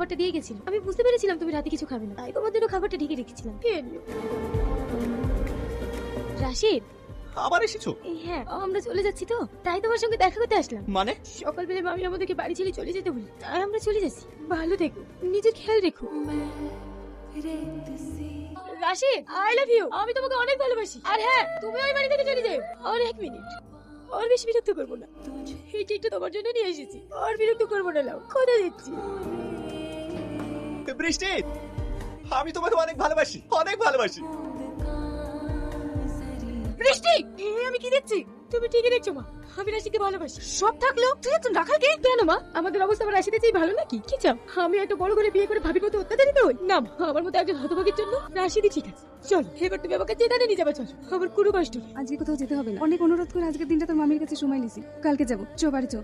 খাবারটা দিয়ে গেছিল। আমি বুঝতে পেরেছিলাম তুমি রাতে কিছু খাবে না, তাই তোমার জন্য খাবারটা ঢেকে রেখেছিলাম। খেয়ে নিও। রাশিদ, আবার এসেছো? হ্যাঁ, আমরা চলে যাচ্ছি তো, তাই তোমার সঙ্গে দেখা করতে আসলাম। মানে? সকালবেলা মামি আমাদেরকে বাড়ি ছেড়ে চলে যেতে বলি, তাই আমরা চলে যাচ্ছি। ভালো থেকো, নিজের খেয়াল রেখো। Rashid, I love you. আমি তোমাকে অনেক ভালোবাসি। আর হ্যাঁ, তুমি ওই বাড়ি থেকে চলে যাও। আর এক মিনিট, আর বেশি বিরক্ত করবো না। এই কেকটা তোমার জন্য নিয়ে এসেছি, আর বিরক্ত করবো না। লাও, কথা দিচ্ছি। বৃষ্টি, আমি তোমাকে অনেক ভালোবাসি, অনেক ভালোবাসি। বৃষ্টি, আমি কি দেখছি? তুমি ঠিকই দেখছো মা, আমি রাশিদকে ভালোবাসি। সব থাকলেও তুই একজন রাখাল কে? কেন মা, আমাদের অবস্থা আমার রাশিদের চেয়ে ভালো নাকি? কি চাও, আমি এত বড় করে বিয়ে করে ভাবি কত অত্যাচারিত হই? না মা, আমার মতো একজন হতভাগীর জন্য রাশিদই ঠিক আছে। চল, এবার তুমি আমাকে যেখানে নিয়ে যাবে চল, আমার কোনো কষ্ট নেই। আজকে কোথাও যেতে হবে না, অনেক অনুরোধ করে আজকের দিনটা তোর মামির কাছে সময় নিছি। কালকে যাবো, চো বাড়ি চো।